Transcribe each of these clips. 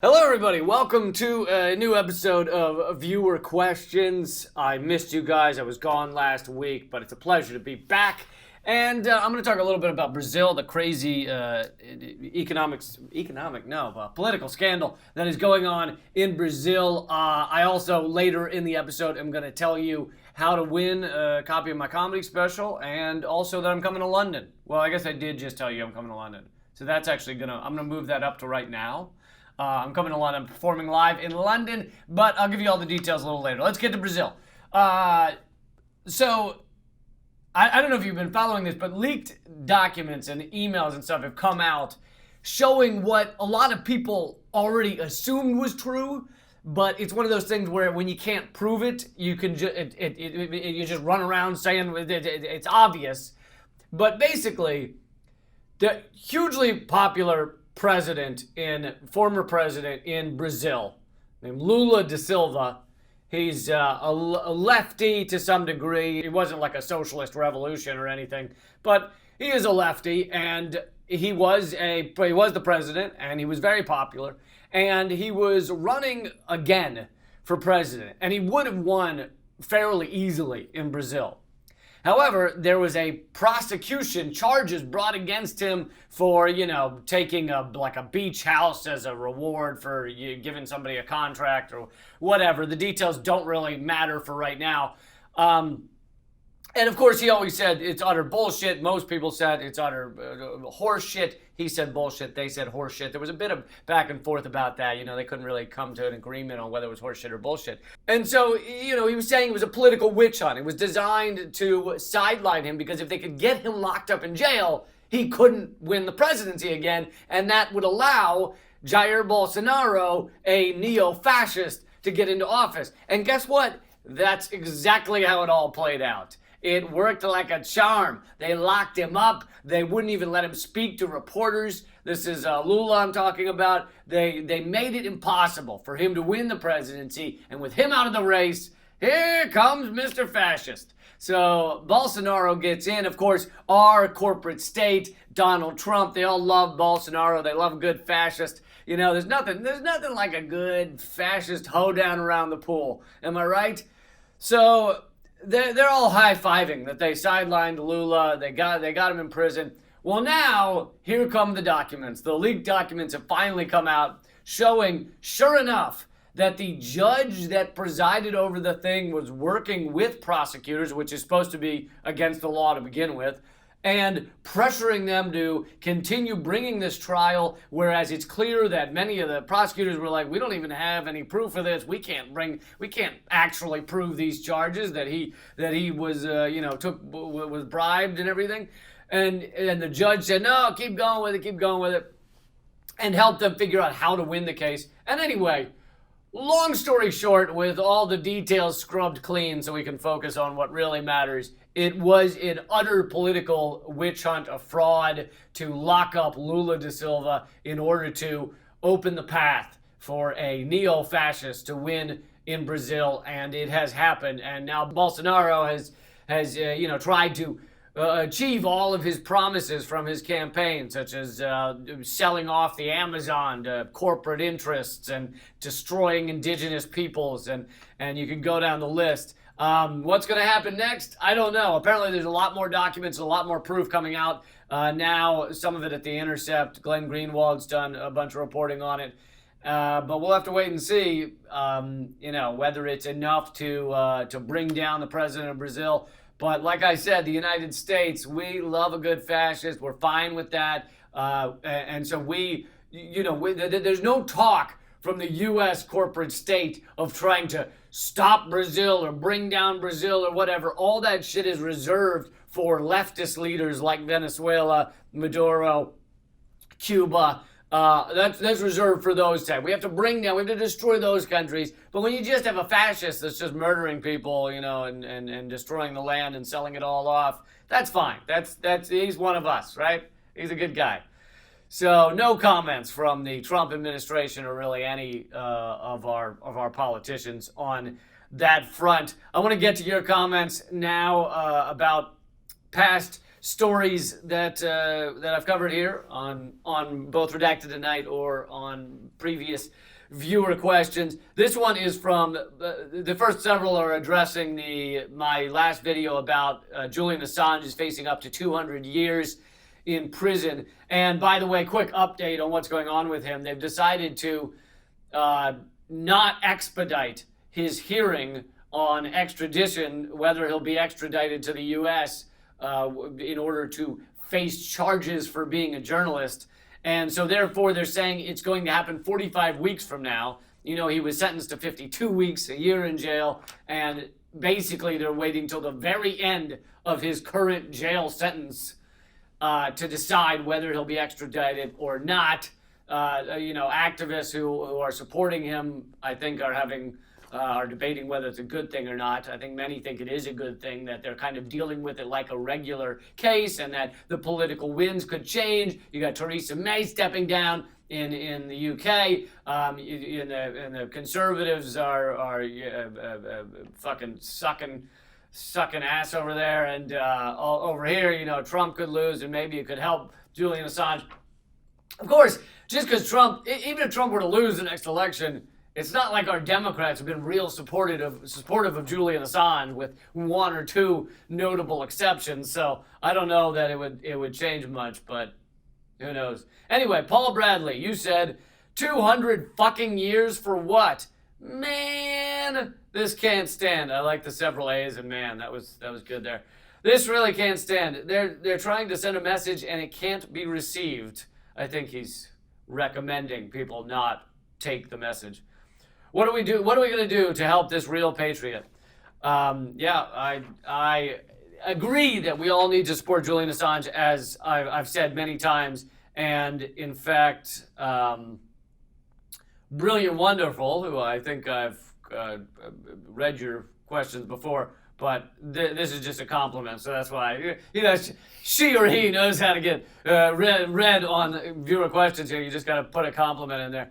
Hello, everybody. Welcome to a new episode of Viewer Questions. I missed you guys. I was gone last week, but it's a pleasure to be back. And I'm going to talk a little bit about Brazil, the crazy political scandal that is going on in Brazil. I also, later in the episode, am going to tell you how to win a copy of my comedy special, and also that I'm coming to London. Well, I guess I did just tell you I'm coming to London. So that's actually I'm going to move that up to right now. I'm coming to London, performing live in London, but I'll give you all the details a little later. Let's get to Brazil. So, I don't know if you've been following this, but leaked documents and emails and stuff have come out showing what a lot of people already assumed was true, but it's one of those things where when you can't prove it, you can you just run around saying it's obvious. But basically, the hugely popular former president in Brazil, named Lula da Silva. He's a lefty to some degree. He wasn't like a socialist revolution or anything, but he is a lefty, and he was the president, and he was very popular, and he was running again for president, and he would have won fairly easily in Brazil. However, there was a prosecution charges brought against him for, taking a beach house as a reward for giving somebody a contract or whatever. The details don't really matter for right now. And of course, he always said it's utter bullshit. Most people said it's utter horse shit. He said bullshit. They said horse shit. There was a bit of back and forth about that. They couldn't really come to an agreement on whether it was horse shit or bullshit. And so, he was saying it was a political witch hunt. It was designed to sideline him because if they could get him locked up in jail, he couldn't win the presidency again. And that would allow Jair Bolsonaro, a neo-fascist, to get into office. And guess what? That's exactly how it all played out. It worked like a charm. They locked him up. They wouldn't even let him speak to reporters. This is Lula I'm talking about. They made it impossible for him to win the presidency. And with him out of the race, here comes Mr. Fascist. So Bolsonaro gets in. Of course, our corporate state, Donald Trump, they all love Bolsonaro. They love a good fascist. There's nothing like a good fascist hoedown around the pool. Am I right? So they're all high-fiving that they sidelined Lula. They got him in prison. Well, now, here come the documents. The leaked documents have finally come out showing, sure enough, that the judge that presided over the thing was working with prosecutors, which is supposed to be against the law to begin with, and pressuring them to continue bringing this trial, whereas it's clear that many of the prosecutors were like, we don't even have any proof of this. We can't actually prove these charges that he was was bribed and everything. And the judge said, no, keep going with it, and helped them figure out how to win the case. And anyway, long story short, with all the details scrubbed clean so we can focus on what really matters, it was an utter political witch hunt, a fraud to lock up Lula da Silva in order to open the path for a neo-fascist to win in Brazil, and it has happened. And now Bolsonaro has tried to achieve all of his promises from his campaign, such as selling off the Amazon to corporate interests and destroying indigenous peoples, and you can go down the list. What's going to happen next? I don't know. Apparently there's a lot more documents, a lot more proof coming out now, some of it at The Intercept. Glenn Greenwald's done a bunch of reporting on it. But we'll have to wait and see, whether it's enough to bring down the president of Brazil. But like I said, the United States, we love a good fascist. We're fine with that. And so there's no talk from the U.S. corporate state of trying to stop Brazil or bring down Brazil or whatever. All that shit is reserved for leftist leaders like Venezuela, Maduro, Cuba. That's reserved for those type. We have to destroy those countries. But when you just have a fascist that's just murdering people, and destroying the land and selling it all off, that's fine. He's one of us, right? He's a good guy. So no comments from the Trump administration or really any of our politicians on that front. I want to get to your comments now about past stories that I've covered here on both Redacted Tonight or on previous viewer questions. This one is from the first several are addressing my last video about Julian Assange is facing up to 200 years in prison. And by the way, quick update on what's going on with him. They've decided to not expedite his hearing on extradition, whether he'll be extradited to the U.S. In order to face charges for being a journalist. And so therefore they're saying it's going to happen 45 weeks from now. You know, he was sentenced to 52 weeks, a year in jail, and basically they're waiting till the very end of his current jail sentence to decide whether he'll be extradited or not. Activists who are supporting him, I think, are debating whether it's a good thing or not. I think many think it is a good thing that they're kind of dealing with it like a regular case and that the political winds could change. You got Theresa May stepping down in the UK. The Conservatives are fucking sucking ass over there, and over here, Trump could lose, and maybe it could help Julian Assange. Of course, just because even if Trump were to lose the next election, it's not like our Democrats have been real supportive of Julian Assange, with one or two notable exceptions. So I don't know that it would change much, but who knows? Anyway, Paul Bradley, you said 200 fucking years for what? Man, this can't stand. I like the several A's, and man, that was good there. This really can't stand. They're trying to send a message and it can't be received. I think he's recommending people not take the message. What do we do? What are we going to do to help this real patriot? I agree that we all need to support Julian Assange, as I've said many times. And in fact, Brilliant Wonderful, who I think I've read your questions before, but this is just a compliment, so that's why, she or he knows how to get read on viewer questions here. You just got to put a compliment in there.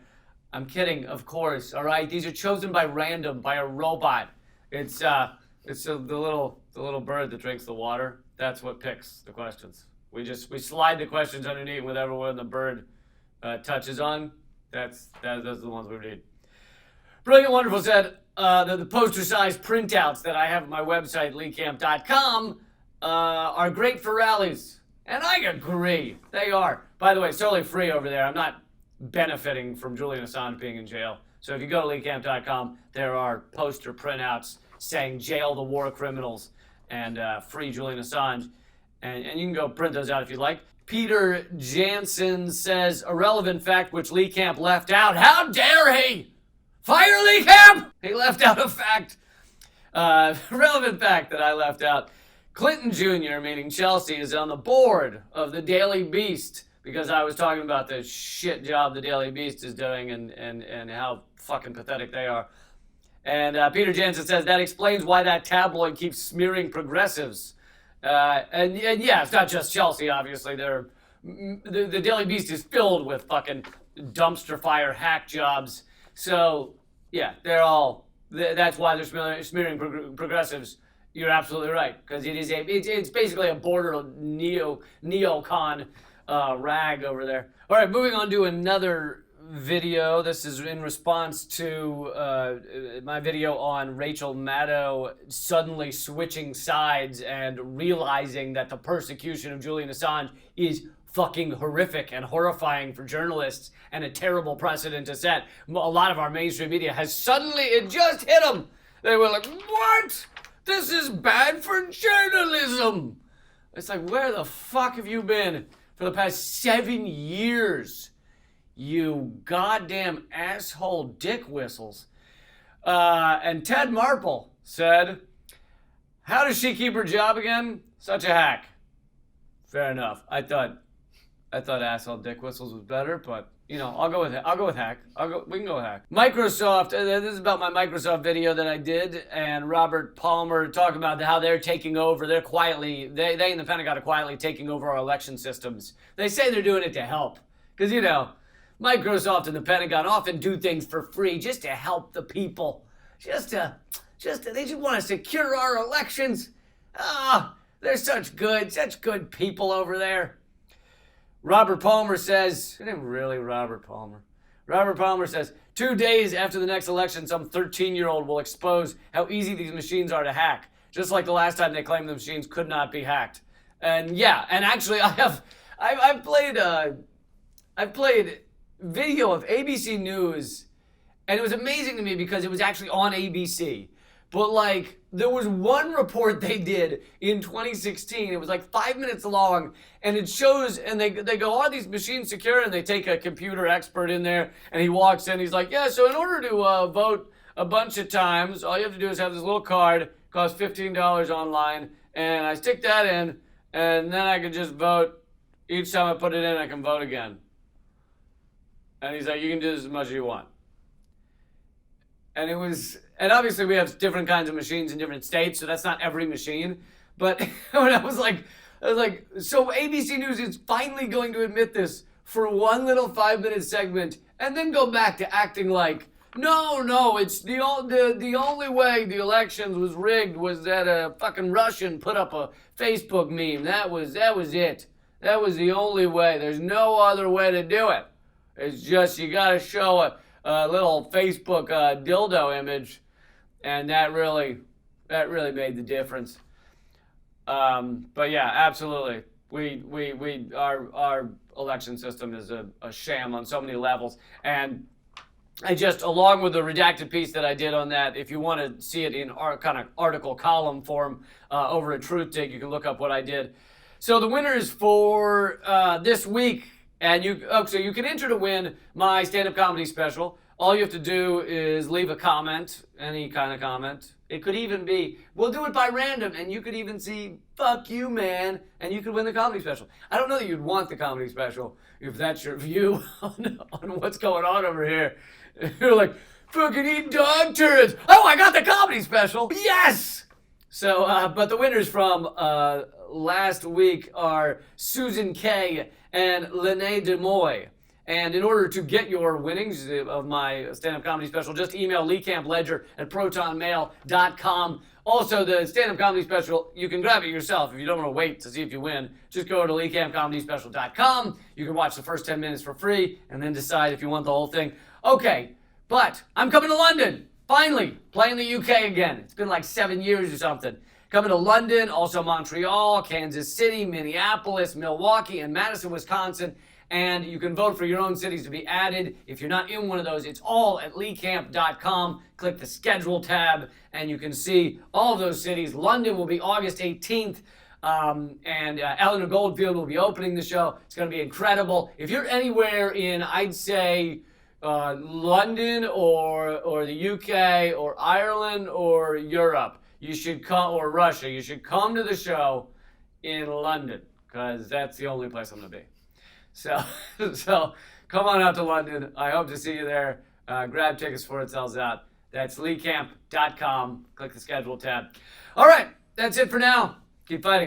I'm kidding, of course. All right, these are chosen by random, by a robot. It's the little bird that drinks the water. That's what picks the questions. We slide the questions underneath, whatever one the bird touches on. Those are the ones we read. Brilliant Wonderful said that the poster-sized printouts that I have at my website, leecamp.com, are great for rallies. And I agree. They are. By the way, it's totally free over there. I'm not benefiting from Julian Assange being in jail. So if you go to leecamp.com, there are poster printouts saying jail the war criminals and free Julian Assange. And you can go print those out if you like. Peter Jansen says, a relevant fact which Lee Camp left out. How dare he? Fire Lee Camp! He left out a fact. Relevant fact that I left out. Clinton Jr., meaning Chelsea, is on the board of the Daily Beast, because I was talking about the shit job the Daily Beast is doing and how fucking pathetic they are. And Peter Jansen says that explains why that tabloid keeps smearing progressives. And yeah, it's not just Chelsea, obviously. The Daily Beast is filled with fucking dumpster fire hack jobs. So, yeah, that's why they're smearing progressives. You're absolutely right, because it's basically a border neocon rag over there. All right, moving on to another video. This is in response to my video on Rachel Maddow suddenly switching sides and realizing that the persecution of Julian Assange is fucking horrific and horrifying for journalists and a terrible precedent to set. A lot of our mainstream media has suddenly, it just hit them. They were like, what? This is bad for journalism. It's like, where the fuck have you been for the past 7 years? You goddamn asshole dick whistles. And Ted Marple said, how does she keep her job again? Such a hack. Fair enough. I thought asshole dick whistles was better, but I'll go with it. I'll go with hack. We can go with hack. Microsoft, this is about my Microsoft video that I did, and Robert Palmer talking about how they're taking over. They're quietly, they in the Pentagon are quietly taking over our election systems. They say they're doing it to help. Because, Microsoft and the Pentagon often do things for free just to help the people. They just want to secure our elections. They're such good people over there. Robert Palmer says, it ain't really Robert Palmer. Robert Palmer says, 2 days after the next election, some 13-year-old will expose how easy these machines are to hack, just like the last time they claimed the machines could not be hacked. And yeah, and actually I've played video of ABC News, and it was amazing to me because it was actually on ABC. But like, there was one report they did in 2016. It was like 5 minutes long, and it shows, and they go, are these machines secure? And they take a computer expert in there, and he walks in. He's like, yeah, so in order to vote a bunch of times, all you have to do is have this little card, costs $15 online, and I stick that in, and then I can just vote. Each time I put it in, I can vote again. And he's like, you can do this as much as you want. And and obviously we have different kinds of machines in different states, so that's not every machine. But when I was like, so ABC News is finally going to admit this for one little 5-minute segment, and then go back to acting like, no, it's the only way the elections was rigged was that a fucking Russian put up a Facebook meme. That was it. That was the only way. There's no other way to do it. It's just you gotta show a little Facebook dildo image, and that really made the difference. But yeah, absolutely. Our election system is a sham on so many levels, and I just, along with the redacted piece that I did on that, if you want to see it in our kind of article column form over at TruthDig, you can look up what I did. So the winners for this week, and so you can enter to win my stand-up comedy special. All you have to do is leave a comment, any kind of comment. It could even be, we'll do it by random, and you could even see, fuck you, man, and you could win the comedy special. I don't know that you'd want the comedy special if that's your view on what's going on over here. You're like, fucking eat dog turds. Oh, I got the comedy special. Yes! So, but the winners from last week are Susan K. and Lene DeMoy. And in order to get your winnings of my stand-up comedy special, just email leecampledger@protonmail.com. Also, the stand-up comedy special, you can grab it yourself if you don't want to wait to see if you win. Just go to leecampcomedyspecial.com. You can watch the first 10 minutes for free and then decide if you want the whole thing. Okay, but I'm coming to London. Finally, playing the UK again. It's been like 7 years or something. Coming to London, also Montreal, Kansas City, Minneapolis, Milwaukee, and Madison, Wisconsin. And you can vote for your own cities to be added. If you're not in one of those, it's all at leecamp.com. Click the schedule tab, and you can see all of those cities. London will be August 18th, and Eleanor Goldfield will be opening the show. It's going to be incredible. If you're anywhere in, I'd say, London or the UK or Ireland or Europe, you should come, or Russia, you should come to the show in London, because that's the only place I'm going to be. So come on out to London. I hope to see you there. Grab tickets before it sells out. That's leecamp.com. Click the schedule tab. All right, that's it for now. Keep fighting.